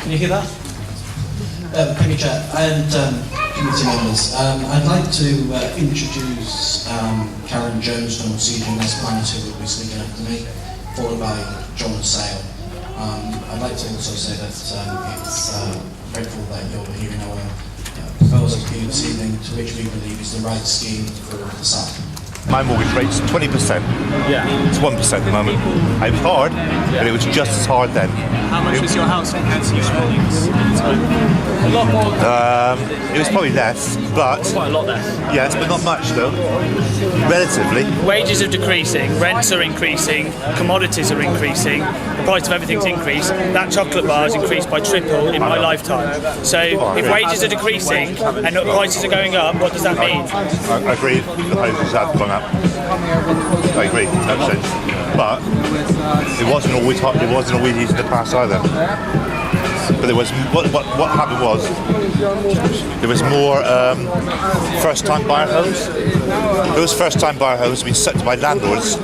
Can you hear that? Thank you, Chair, and committee members. I'd like to introduce Karen Jones, Donald Seager, and Les Planet, who will be speaking after me, followed by John Sale. I'd like to also say that it's grateful that you're hearing our proposal here this evening, to which we believe is the right scheme for the site. My mortgage rate's 20%. Yeah. It's 1% at the moment. It was hard, but it was just as hard then. How much was your house in Carriageworks? A lot more. It was probably less, but quite a lot less. Yes, but not much though. Relatively. Wages are decreasing, rents are increasing, commodities are increasing, the price of everything's increased. That chocolate bar has increased by triple in my lifetime. So if wages are decreasing and prices are going up, what does that mean? I agree. The prices have gone up. I agree, in that sense. But it wasn't always hot. It wasn't always easy to pass either. But there was what happened was there was more first-time buyer homes. Those first-time buyer homes have been set by landlords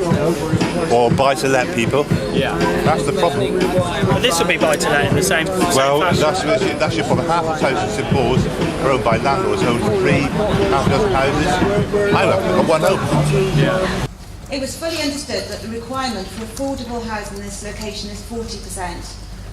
or buy-to-let people. Yeah, that's the problem. But this will be buy-to-let in the same. Well, that's your problem. Half the houses in St Paul's are owned by landlords, owned 3, half a dozen houses. I've got one home. Yeah. It was fully understood that the requirement for affordable housing in this location is 40%.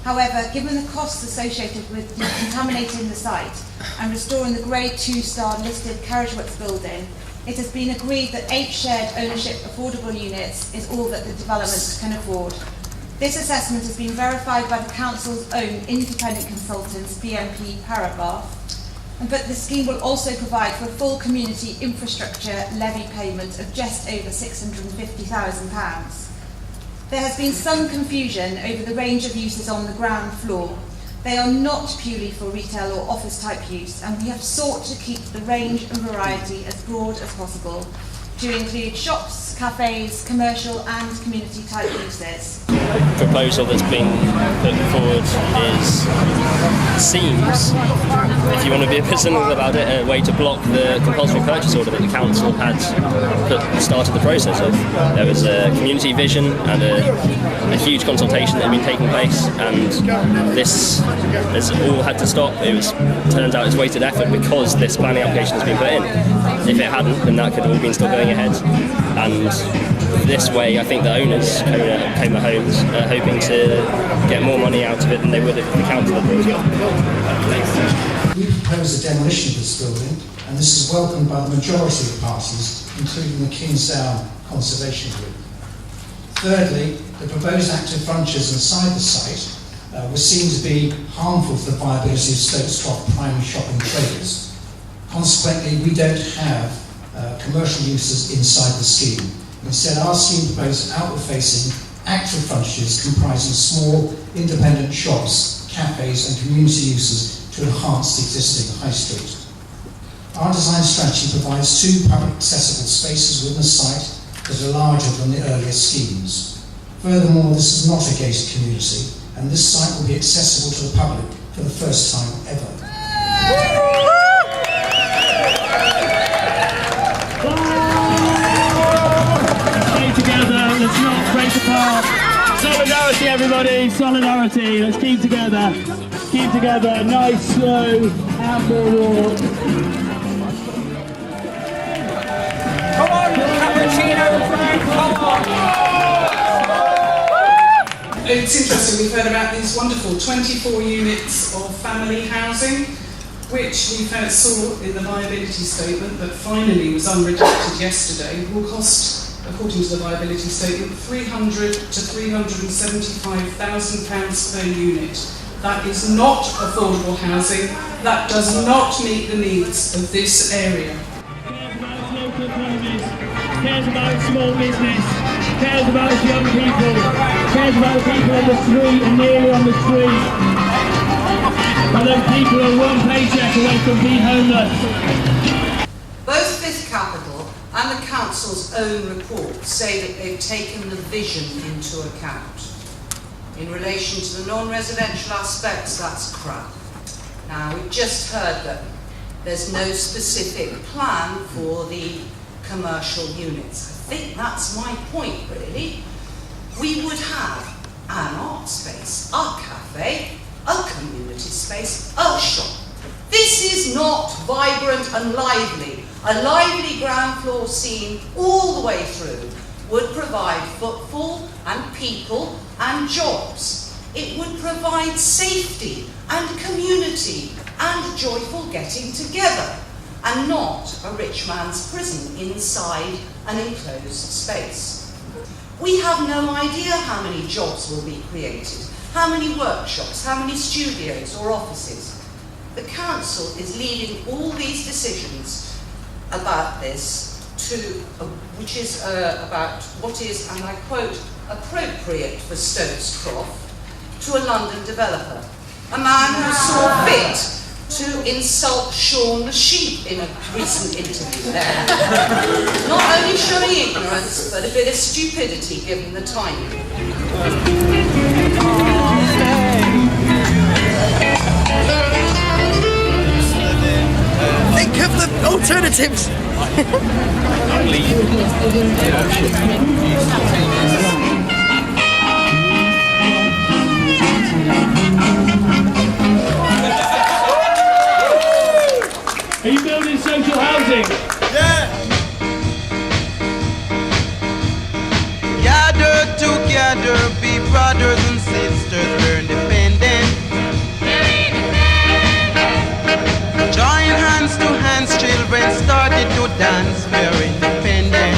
However, given the costs associated with decontaminating the site and restoring the Grade 2-star listed Carriageworks building, it has been agreed that 8 shared ownership affordable units is all that the development can afford. This assessment has been verified by the Council's own independent consultants, BNP Paribas, but the scheme will also provide for a full community infrastructure levy payment of just over £650,000. There has been some confusion over the range of uses on the ground floor. They are not purely for retail or office type use, and we have sought to keep the range and variety as broad as possible to include shops, cafes, commercial and community type uses. The proposal that's been put forward seems, if you want to be a bit cynical about it, a way to block the compulsory purchase order that the council had started the process of. There was a community vision and a huge consultation that had been taking place, and this has all had to stop. Turns out it's wasted effort because this planning application has been put in. If it hadn't, then that could have all been still going ahead. And this way, I think the owners, Coma Homes, are hoping to get more money out of it than they would if the council had brought it up. We propose a demolition of this building, and this is welcomed by the majority of the parties, including the Kingsdown Conservation Group. Thirdly, the proposed active frontages inside the site were seen to be harmful for the viability of Stokes Croft primary shopping traders. Consequently, we don't have commercial uses inside the scheme. Instead, our scheme proposes outward-facing active frontages comprising small independent shops, cafes and community uses to enhance the existing high street. Our design strategy provides 2 public accessible spaces within the site that are larger than the earlier schemes. Furthermore, this is not a gated community, and this site will be accessible to the public for the first time ever. Let's not break apart. Solidarity, everybody, solidarity. Let's keep together. Keep together. Nice, slow, amber walk. Come on, cappuccino, come on. It's interesting, we've heard about these wonderful 24 units of family housing, which we first saw in the viability statement that finally was unredacted yesterday, will cost, according to the viability statement, £300,000 to £375,000 per unit. That is not affordable housing. That does not meet the needs of this area. Cares about local economies, cares about small business, cares about young people, cares about the people on the street and nearly on the street. And those people are one paycheck away from being homeless. Both Fifth Capital and the Council's own report say that they've taken the vision into account. In relation to the non-residential aspects, that's crap. Now, we've just heard that there's no specific plan for the commercial units. I think that's my point, really. We would have an art space, a cafe, a community space, a shop. This is not vibrant and lively. A lively ground floor scene all the way through would provide footfall and people and jobs. It would provide safety and community and joyful getting together, and not a rich man's prison inside an enclosed space. We have no idea how many jobs will be created, how many workshops, how many studios or offices. The council is leaving all these decisions about this to, which is about what is, and I quote, appropriate for Stokes Croft, to a London developer, a man who saw fit to insult Sean the sheep in a recent interview there. Not only showing ignorance, but a bit of stupidity given the timing. Think of the alternatives! Are you building social housing? Yeah! Gather together, be brothers and sisters, we're independent. Join hands to hands, children started to dance, we're independent.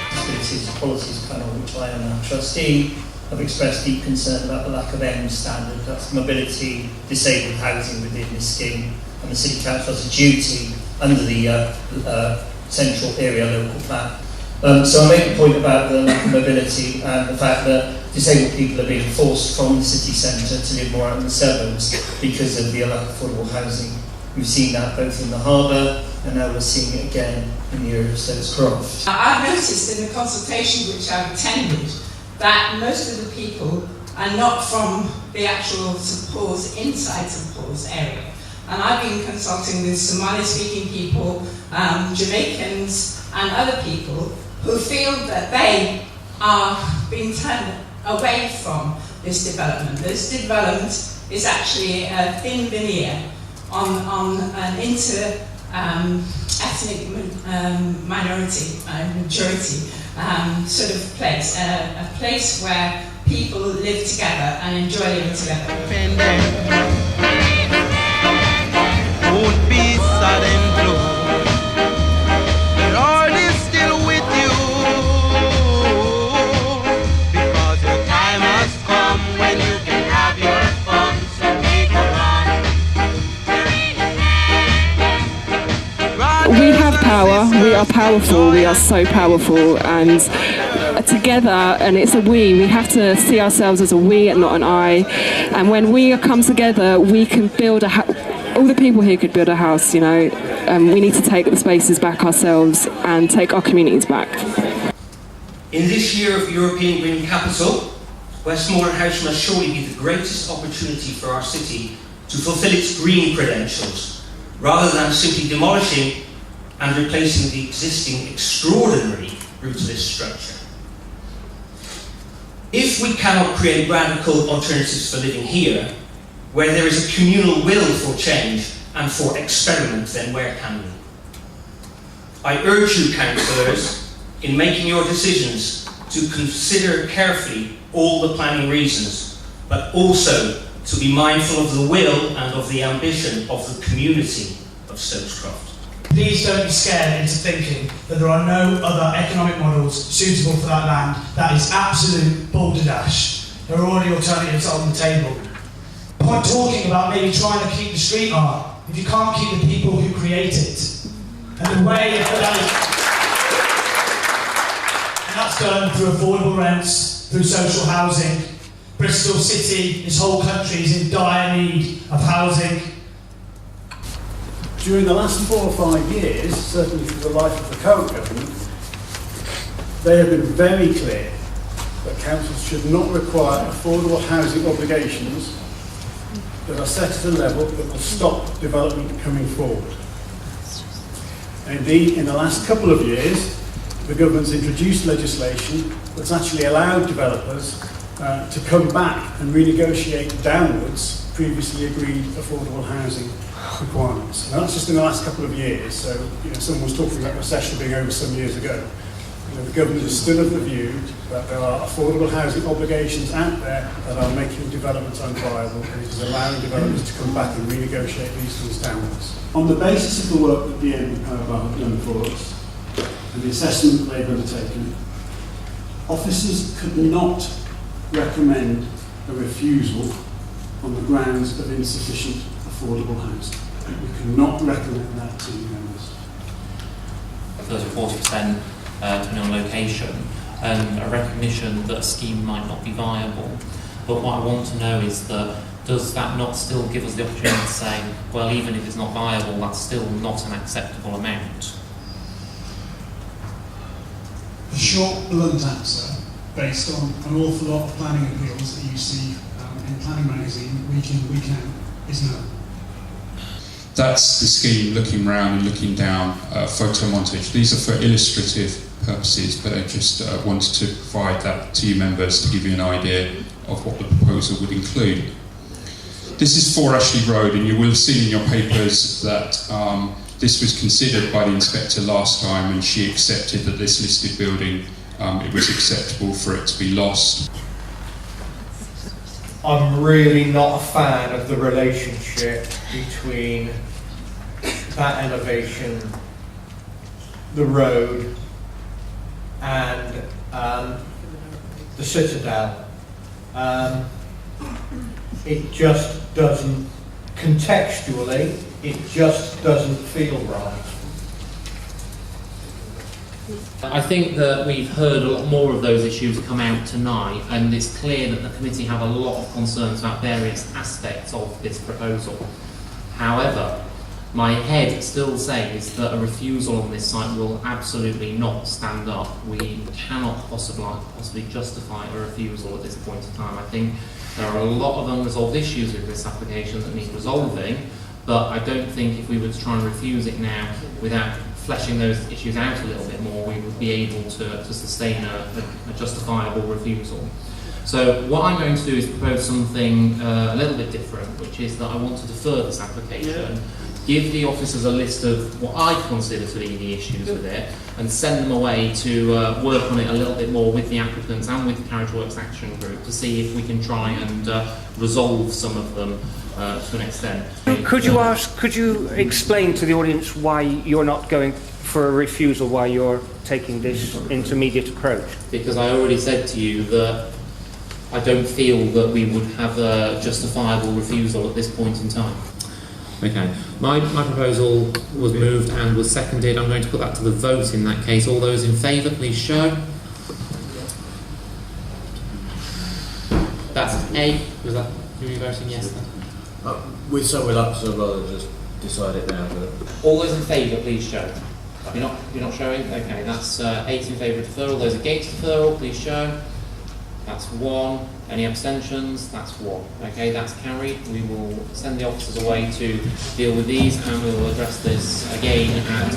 Disabilities Policies Panel, which I am a trustee, have expressed deep concern about the lack of M standard, that's mobility disabled housing within this scheme, and the City Council has a duty under the central area local plan. So I make a point about the lack of mobility and the fact that disabled people are being forced from the city centre to live more out in the suburbs because of the lack of affordable housing. We've seen that both in the harbour and now we're seeing it again in the area of Stokes Croft. I've noticed in the consultation which I've attended that most of the people are not from the actual St Paul's, inside St Paul's area. And I've been consulting with Somali-speaking people, Jamaicans and other people who feel that they are being turned away from this development. This development is actually a thin veneer on an ethnic minority, majority sort of place, a place where people live together and enjoy living together. Won't be sad and blue. The Lord is still with you, because your time has come when you can have your fun. So take a run. We have power, we are powerful, we are so powerful, and together, and it's a we have to see ourselves as a we and not an I, and when we come together we can build all the people here could build a house, you know. We need to take the spaces back ourselves and take our communities back. In this year of European Green Capital, Westmoreland House must surely be the greatest opportunity for our city to fulfil its green credentials, rather than simply demolishing and replacing the existing extraordinary rootless structure. If we cannot create radical alternatives for living here, where there is a communal will for change and for experiment, then where can we? I urge you, councillors, in making your decisions, to consider carefully all the planning reasons, but also to be mindful of the will and of the ambition of the community of Stokes Croft. Please don't be scared into thinking that there are no other economic models suitable for that land. That is absolute balderdash. There are already alternatives on the table. Point talking about maybe trying to keep the street art if you can't keep the people who create it. And the way and that's done through affordable rents, through social housing. Bristol City, this whole country is in dire need of housing. During the last 4 or 5 years, certainly for the life of the current government, they have been very clear that councils should not require affordable housing obligations that are set at a level that will stop development coming forward. And indeed, in the last couple of years, the government's introduced legislation that's actually allowed developers to come back and renegotiate downwards previously agreed affordable housing requirements. Now that's just in the last couple of years, so someone was talking about recession being over some years ago. The government is still of the view that there are affordable housing obligations out there that are making developments unviable, and it is allowing developers to come back and renegotiate these things downwards. On the basis of the work that the BNP Paribas have done for us, and the assessment that they've undertaken, officers could not recommend a refusal on the grounds of insufficient affordable housing. We cannot recommend that to you members. There's a 40% depending on location, and a recognition that a scheme might not be viable. But what I want to know is that does that not still give us the opportunity to say, well, even if it's not viable, that's still not an acceptable amount? The short, blunt answer, based on an awful lot of planning appeals that you see in Planning Magazine week in, week out, is no. That's the scheme, looking round and looking down, photo montage. These are for illustrative purposes, but I just wanted to provide that to you members to give you an idea of what the proposal would include. This is 4 Ashley Road, and you will have seen in your papers that this was considered by the inspector last time, and she accepted that this listed building, it was acceptable for it to be lost. I'm really not a fan of the relationship between that elevation, the road, and the Citadel. It just doesn't, contextually, it just doesn't feel right. I think that we've heard a lot more of those issues come out tonight, and it's clear that the committee have a lot of concerns about various aspects of this proposal. However, my head still says that a refusal on this site will absolutely not stand up. We cannot possibly justify a refusal at this point in time. I think there are a lot of unresolved issues with this application that need resolving, but I don't think if we were to try and refuse it now without fleshing those issues out a little bit more, we would be able to sustain a justifiable refusal. So what I'm going to do is propose something a little bit different, which is that I want to defer this application, give the officers a list of what I consider to be the issues with it, and send them away to work on it a little bit more with the applicants and with the Carriageworks Action Group to see if we can try and resolve some of them to an extent. Could you explain to the audience why you're not going for a refusal, why you're taking this intermediate approach? Because I already said to you that I don't feel that we would have a justifiable refusal at this point in time. Okay, my proposal was moved and was seconded. I'm going to put that to the vote in that case. All those in favour, please show. That's A. Was that who you voting yes then? With some reluctance, I'd rather just decide it now. But all those in favour, please show. You're not showing? Okay, that's 8 in favour of deferral. Those against deferral, please show. That's 1. Any abstentions? That's 1. Okay, that's carried. We will send the officers away to deal with these, and we will address this again at